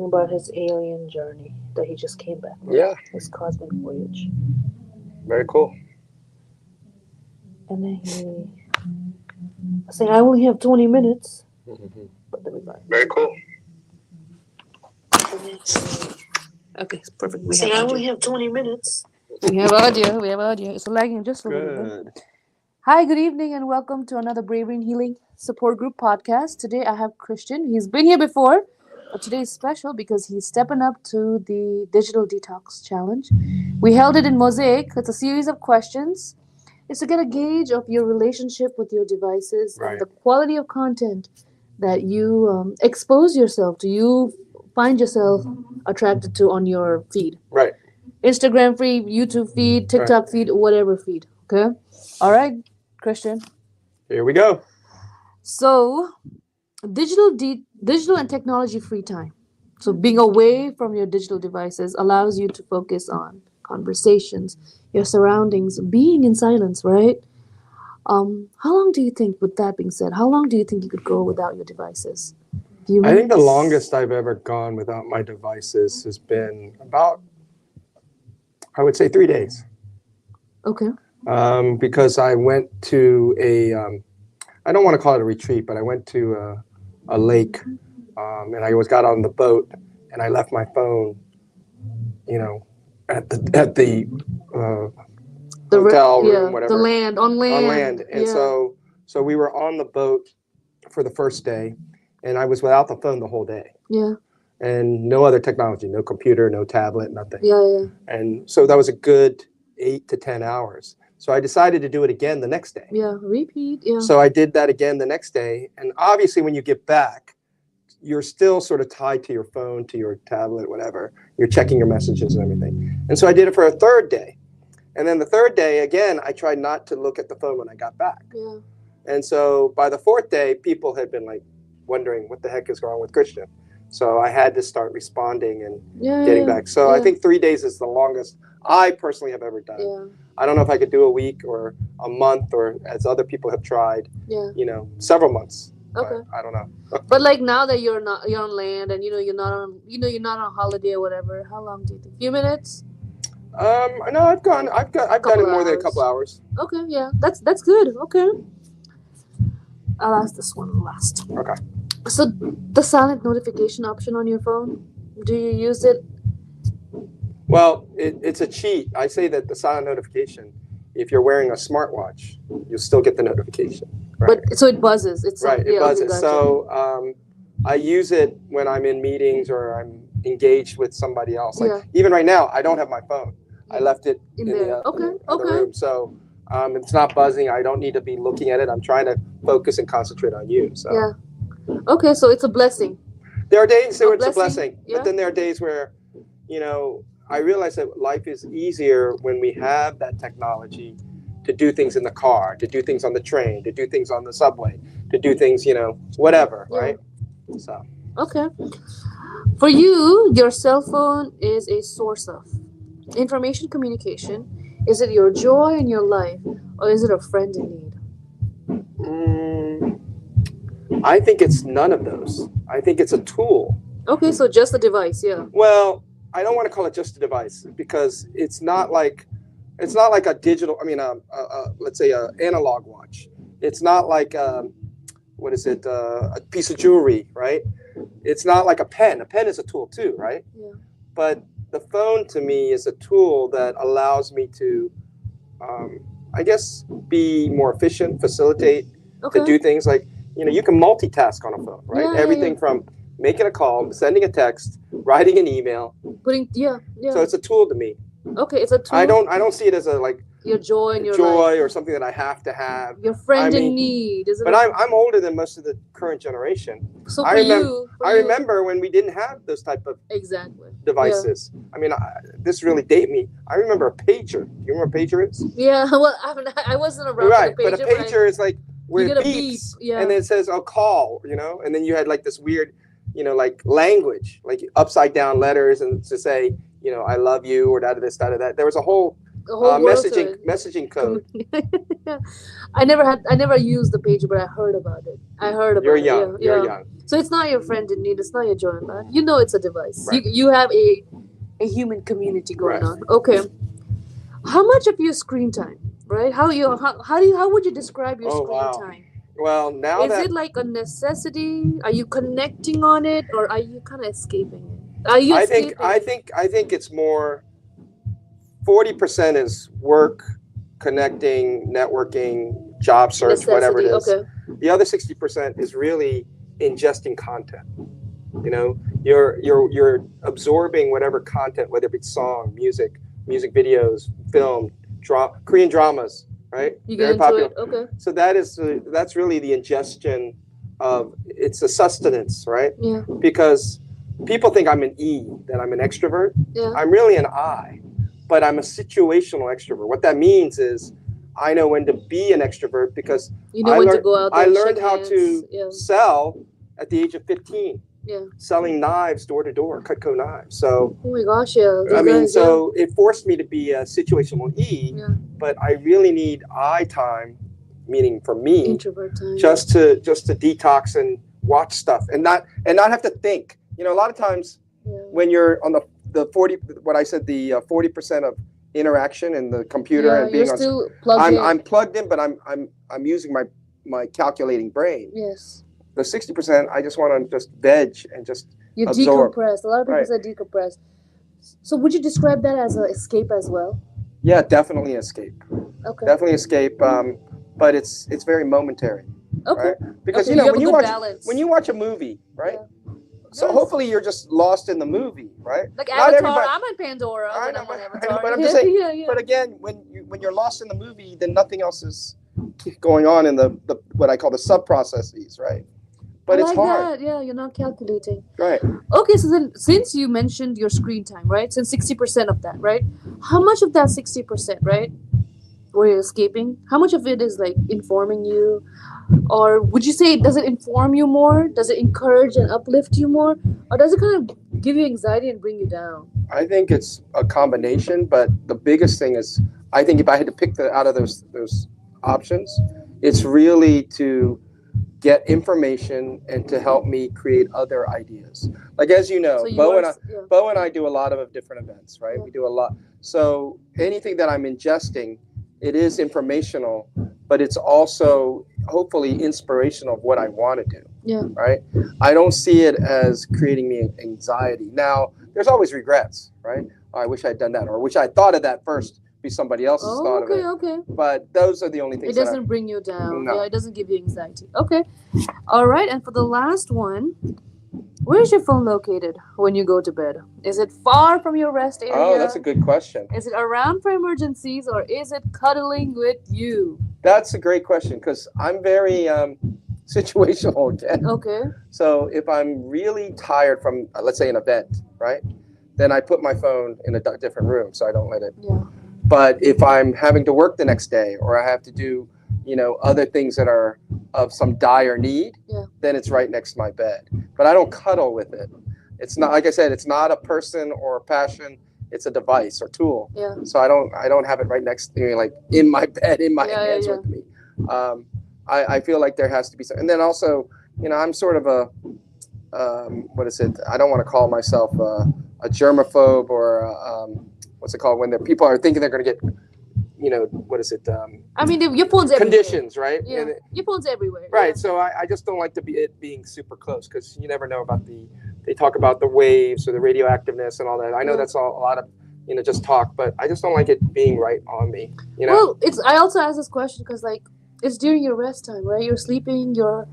about his alien journey that he just came back from. Yeah. His cosmic voyage. Very cool. And then he saying, I only have 20 minutes. But then we got Very cool. Okay, it's perfect. We Saying have I audio. only have 20 minutes. We have audio. We have audio. It's lagging just a little bit. Good. Hi, good evening, and welcome to another Bravery and Healing Support Group podcast. Today I have Christian. He's been here before, but today is special because he's stepping up to the Digital Detox Challenge. We held it in Mosaic. It's a series of questions. It's to get a gauge of your relationship with your devices Right. and the quality of content that you expose yourself to, you find yourself attracted to on your feed. Right. Instagram feed, YouTube feed, TikTok feed, whatever feed. Okay? All right, Christian. Here we go. So, digital and technology free time. So, being away from your digital devices allows you to focus on conversations, your surroundings, being in silence, right? How long do you think, with that being said, how long do you think you could go without your devices? Do you I think the remember? longest I've ever gone without my devices has been about, I would say, 3 days. Okay. Because I went to I don't want to call it a retreat, but I went to a lake, and I got on the boat, and I left my phone, at the hotel room, whatever. On land. On land. And yeah. so we were on the boat for the first day, and I was without the phone the whole day. Yeah. And no other technology, no computer, no tablet, nothing. Yeah. And so that was a good 8 to 10 hours. So I decided to do it again the next day. Yeah. Repeat. Yeah. So I did that again the next day. And obviously when you get back, you're still sort of tied to your phone, to your tablet, whatever. You're checking your messages and everything. And so I did it for a third day. And then the third day, again, I tried not to look at the phone when I got back. Yeah. And so by the fourth day, people had been wondering what the heck is wrong with Christian. So I had to start responding and getting back. So I think 3 days is the longest I personally have ever done. Yeah. I don't know if I could do a week or a month, or as other people have tried, Yeah. several months. Okay. I don't know. But now that you're on land and you're not on holiday or whatever, how long do you think? Few minutes? No, I've done it more than a couple hours. Okay, yeah. That's good. Okay. I'll ask this one last. Okay. So the silent notification option on your phone, do you use it? Well, it's a cheat. I say that the silent notification, if you're wearing a smartwatch, you'll still get the notification. Right? But so it buzzes. It's right. It buzzes. Okay, gotcha. So I use it when I'm in meetings or I'm engaged with somebody else. Even right now, I don't have my phone. I left it in the other room. So it's not buzzing. I don't need to be looking at it. I'm trying to focus and concentrate on you. So. Yeah. Okay, so it's a blessing. There are days where it's a blessing, yeah. But then there are days where, I realize that life is easier when we have that technology to do things in the car, to do things on the train, to do things on the subway, to do things, whatever, right? So. Okay. For you, your cell phone is a source of information communication. Is it your joy in your life, or is it a friend in need? I think it's none of those. I think it's a tool. Okay, so just a device, yeah. Well, I don't want to call it just a device because it's not like a digital. I mean, let's say an analog watch. It's not like a piece of jewelry, right? It's not like a pen. A pen is a tool too, right? Yeah. But the phone to me is a tool that allows me to, I guess, be more efficient, facilitate, to do things like, you can multitask on a phone, right? Everything from making a call, sending a text, writing an email. So it's a tool to me. Okay, it's a tool. I don't see it as your joy in your life. Or something that I have to have. Your friend in need. But I'm older than most of the current generation. So I remember when we didn't have those type of devices. Yeah. I mean, this really date me. I remember a pager. Do you remember what a pager is? Yeah, well, I wasn't around. Right, but a pager is where it beeps, and then it says, "Oh, call," and then you had this weird, language, upside down letters, and to say, I love you, or that. There was a whole the whole world to it. messaging code. I never used the pager, but I heard about it. I heard You're about it. Yeah, young. You're yeah. young. So it's not your friend in need. It's not your joint man. You know it's a device. Right. You have a human community going Right. on. Okay. How much of your screen time, right? How would you describe your Oh, screen wow. time? Well, now Is that it like a necessity? Are you connecting on it, or are you kind of escaping it? Are you escaping? I think it's more 40% is work, connecting, networking, job search, whatever it necessity. is. Okay. The other 60% is really ingesting content. You know, you're absorbing whatever content, whether it's song, music videos, film, Korean dramas, right? You Very get into popular. it. Okay. So that's really the ingestion of, it's a sustenance, right? Yeah. Because people think I'm an E, that I'm an extrovert. Yeah. I'm really an I, but I'm a situational extrovert. What that means is I know when to be an extrovert because You know when to go out there I and learned shake how hands. to Yeah. sell at the age of 15, Yeah. selling knives door to door, Cutco knives. So Oh my gosh, yeah. I Those mean, guys, so it forced me to be a situational E, yeah. but I really need I time, meaning for me, Introvert time. just to detox and watch stuff and not have to think. You know, a lot of times Yeah. when you're on the 40, what I said, the 40% of interaction in the computer Yeah, and being you're on, still plugged in. I'm plugged in, but I'm using my calculating brain. Yes. The 60%, I just want to just veg and just You're absorb. decompressed. A lot of people Right. say decompressed. So would you describe that as an escape as well? Yeah, definitely escape. Okay. Definitely escape. But it's very momentary. Okay. Right? Because Okay, you know have when a you good watch balance. when you watch a movie, right? Yeah. So Yes. hopefully you're just lost in the movie, right? Like Not Avatar, everybody- I'm in Pandora. I when know, I'm on I know, Avatar. but I'm just saying. Yeah, yeah. But again, when you're lost in the movie, then nothing else is going on in the what I call the sub processes, right? But I it's like hard, that. Yeah, you're not calculating. right? Okay, so then since you mentioned your screen time, right? Since 60% of that, right? How much of that 60%, right? Where you're escaping, how much of it is like informing you? Or would you say, does it inform you more? Does it encourage and uplift you more? Or does it kind of give you anxiety and bring you down? I think it's a combination, but the biggest thing is, I think if I had to pick out of those options, it's really to get information and to help me create other ideas. Like, as you know, So you Bo are, and I, yeah. Bo and I do a lot of different events, right? Yeah. We do a lot. So anything that I'm ingesting, it is informational, but it's also hopefully inspirational of what I want to do. Yeah. Right? I don't see it as creating me anxiety. Now, there's always regrets, right? Oh, I wish I'd done that, or I wish I thought of that first. Be somebody else's Oh, thought okay, of it. okay. But those are the only things. It doesn't bring you down. No. Yeah, it doesn't give you anxiety. Okay. All right, and for the last one, where's your phone located when you go to bed? Is it far from your rest area? Oh, that's a good question. Is it around for emergencies, or is it cuddling with you? That's a great question because I'm very situational again. Okay. So if I'm really tired from, let's say, an event, right, then I put my phone in a different room so I don't let it. Yeah. But if I'm having to work the next day, or I have to do, other things that are of some dire need, Yeah. then it's right next to my bed. But I don't cuddle with it. It's not, like I said, it's not a person or a passion. It's a device or tool. Yeah. So I don't have it right next to me, like in my bed, in my hands with me. I feel like there has to be some, and then also, I'm sort of a, what is it? I don't want to call myself a germaphobe or what's it called when people are thinking they're going to get, what is it? I mean, your phone's everywhere. Conditions, right? Yeah. Your phone's everywhere. Right. Yeah. So I just don't like it being super close because you never know about they talk about the waves or the radioactiveness and all that. I know that's a lot of, just talk, but I just don't like it being right on me, Well, I also ask this question because, like, it's during your rest time, right? You're sleeping, you're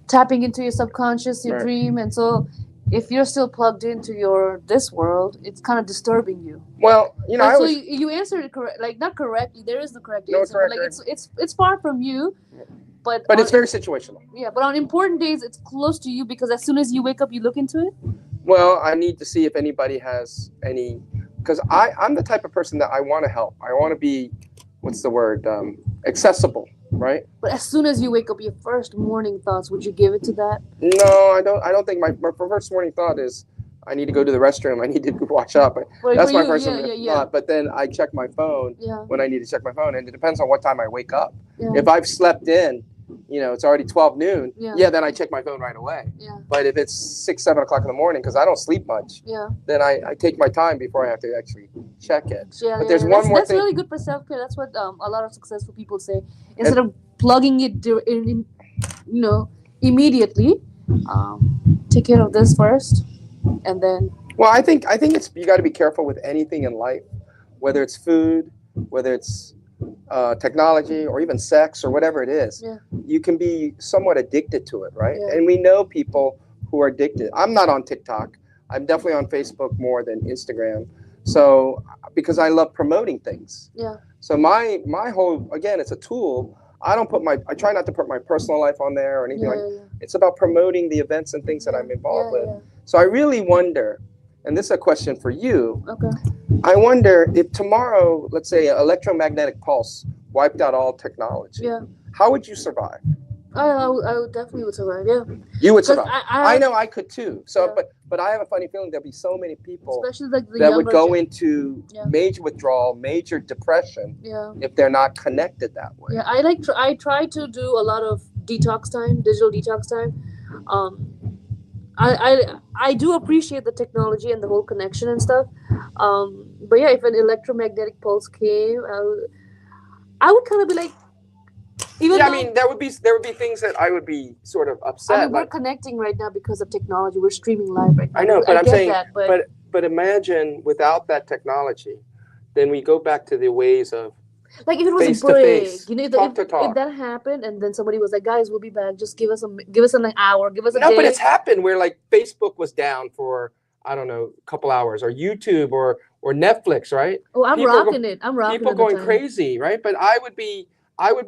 tapping into your subconscious, your dream, and so if you're still plugged into this world, it's kind of disturbing you. Well, so you answered it correct, like not correctly. There is no correct answer. Correct, but like it's far from you, but it's very situational. Yeah, but on important days, it's close to you because as soon as you wake up, you look into it. Well, I need to see if anybody has any, because I'm the type of person that I want to help. I want to be, what's the word, accessible. Right. But as soon as you wake up, your first morning thoughts, would you give it to that? No, I don't think my first morning thought is I need to go to the restroom. I need to wash up. Right, That's for my you, first yeah. thought. But then I check my phone Yeah. when I need to check my phone, and it depends on what time I wake up. Yeah. If I've slept in, it's already 12 noon. Yeah. Then I check my phone right away. Yeah. But if it's 6, 7 o'clock in the morning, because I don't sleep much, Yeah. then I take my time before I have to actually check it. Yeah, But there's one that's, more that's thing. really good for self care. That's what a lot of successful people say. Instead of plugging it immediately, take care of this first, and then. Well, I think it's you got to be careful with anything in life, whether it's food, whether it's technology, or even sex, or whatever it is. Yeah. You can be somewhat addicted to it, right? Yeah. And we know people who are addicted. I'm not on TikTok. I'm definitely on Facebook more than Instagram. So because I love promoting things. Yeah. So my whole, again, it's a tool. I try not to put my personal life on there or anything It's about promoting the events and things that I'm involved with. Yeah. So I really wonder, and this is a question for you. Okay. I wonder if tomorrow, let's say, an electromagnetic pulse wiped out all technology. Yeah. How would you survive? I would definitely survive. Yeah. You would survive. I know I could too. So, Yeah. but I have a funny feeling there'd be so many people especially like the that would go gen- into Yeah. major withdrawal, major depression Yeah. if they're not connected that way. Yeah. I try to do a lot of detox time, digital detox time. I do appreciate the technology and the whole connection and stuff. But yeah, if an electromagnetic pulse came, I would kind of be like, even Yeah, though, I mean, there would be things that I would be sort of upset. I mean, we're like, connecting right now because of technology. We're streaming live right now. I know, but I'm get saying, that, but imagine without that technology, then we go back to the ways of like if it was face a to break, face, talk to if talk. that happened, and then somebody was like, "Guys, we'll be back. Just give us an hour, give us a No, day." but it's happened where like Facebook was down for, I don't know, a couple hours, or YouTube or Netflix, right? Oh, I'm People rocking it. I'm rocking People it. at the going time. crazy, right? But I would be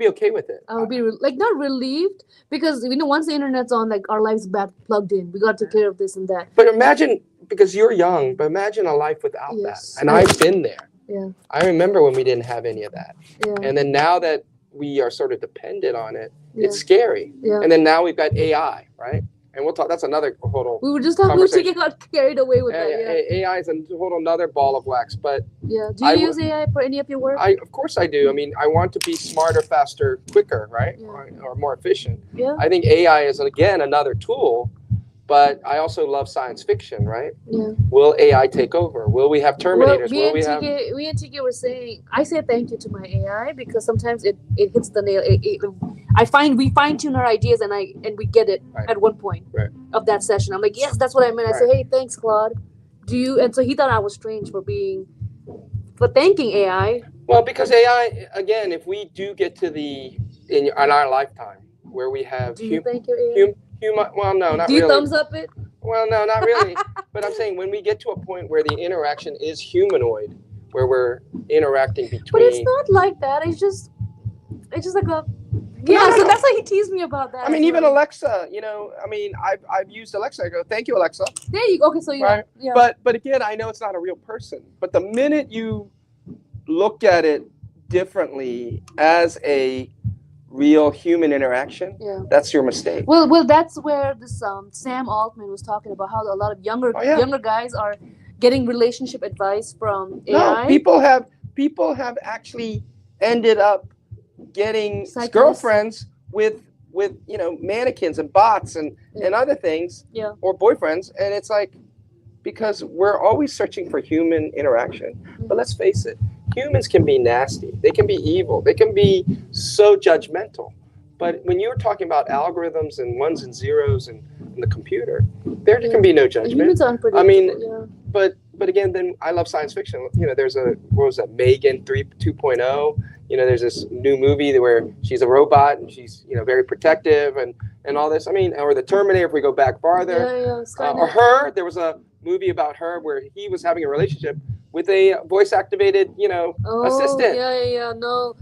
okay with it. I would be like not relieved because once the internet's on, like our lives back plugged in. We got to take care of this and that. But imagine, because you're young, but imagine a life without Yes. that. And I've been there. Yeah. I remember when we didn't have any of that. Yeah. And then now that we are sort of dependent on it, Yeah. it's scary. Yeah. And then now we've got AI, right? And we'll talk. That's another whole. We were just talking. We got carried away with that. Yeah. AI is a whole another ball of wax. But yeah. Do you use AI for any of your work? Of course I do. I mean, I want to be smarter, faster, quicker, right? Yeah. Or more efficient. Yeah. I think AI is again another tool. But I also love science fiction, right? Yeah. Will AI take over? Will we have Terminators? Well, me and TK were saying, I say thank you to my AI because sometimes it hits the nail. We fine tune our ideas and we get it at one point of that session. I'm like, yes, that's what I meant. I say, hey, thanks, Claude. And so he thought I was strange for thanking AI. Well, because AI, again, if we do get to in our lifetime where we have do you thank your AI? Well, no, not really. Do you thumbs up it? Well, no, not really. But I'm saying when we get to a point where the interaction is humanoid, where we're interacting between. But it's not like that. It's just like a. Yeah, so that's why he teased me about that. I mean, even Alexa, I mean, I've used Alexa. I go, thank you, Alexa. There you go. Okay, so yeah. But again, I know it's not a real person. But the minute you look at it differently as a real human interaction, that's your mistake. Well, that's where this Sam Altman was talking about how a lot of younger guys are getting relationship advice from AI. No, people have actually ended up getting girlfriends with mannequins and bots and other things, or boyfriends, and it's like, because we're always searching for human interaction. But let's face it, humans can be nasty. They can be evil. They can be so judgmental. But when you're talking about algorithms and ones and zeros and the computer, there can be no judgment. Humans are unpredictable. I mean, but again, then I love science fiction. There's what was that, Megan 2.0? There's this new movie where she's a robot and she's very protective and all this. I mean, or the Terminator if we go back farther. Or Her. There was a movie about her where he was having a relationship with a voice activated assistant. No.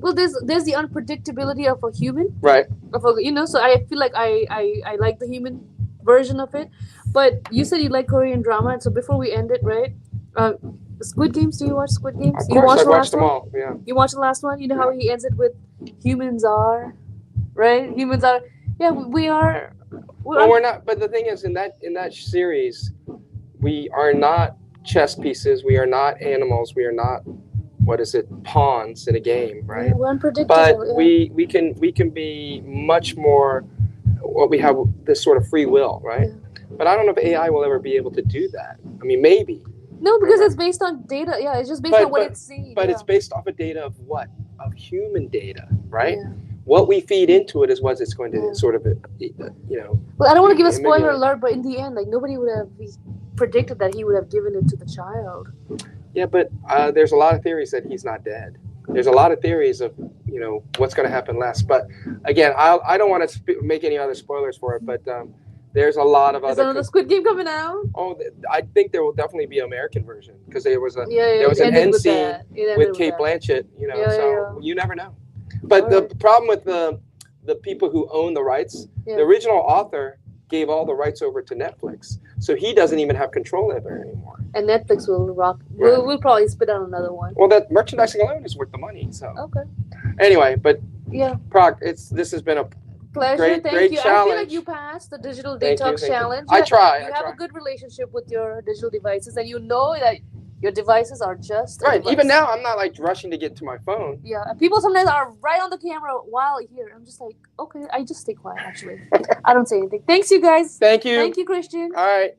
Well, there's the unpredictability of a human, right? So I feel like I like the human version of it. But you said you like Korean drama, and so before we end it, right? Squid Games. Do you watch Squid Games? Of course, I watched them all. Yeah. You watched the last one. You know how he ends it with, humans are, right? Humans are. Yeah, we are Well, we're not. But the thing is, in that series, we are not chess pieces. We are not animals. We are not, what is it, pawns in a game, right? Yeah, we're unpredictable. But yeah. we can be much more. What we have this sort of free will, right? Yeah. But I don't know if AI will ever be able to do that. I mean, maybe. No, because it's based on data. Yeah, it's just based on what it's seeing. But yeah. it's based off of data of what? Of human data, right? Yeah. What we feed into it is what it's going to sort of, you know. Well, I don't want to give a spoiler alert, but in the end, like nobody would have predicted that he would have given it to the child. Yeah, but there's a lot of theories that he's not dead. There's a lot of theories of, what's going to happen last. But again, I don't want to make any other spoilers for it, but there's a lot of other. Is there another Squid Game coming out? Oh, I think there will definitely be an American version because there was an end scene with Kate Blanchett. You never know. But the problem with the people who own the rights, the original author gave all the rights over to Netflix, so he doesn't even have control of it anymore. And Netflix will rock. We'll probably spit out another one. Well, that merchandising alone is worth the money. So okay. Anyway, but yeah, Proc, this has been a pleasure. Great you. challenge. I feel like you passed the digital detox challenge. I try. You have a good relationship with your digital devices, and you know that your devices are just right. Even now, I'm not like rushing to get to my phone. Yeah, and people sometimes are right on the camera while here. I'm just like, okay, I just stay quiet. Actually, I don't say anything. Thanks, you guys. Thank you. Thank you, Christian. All right.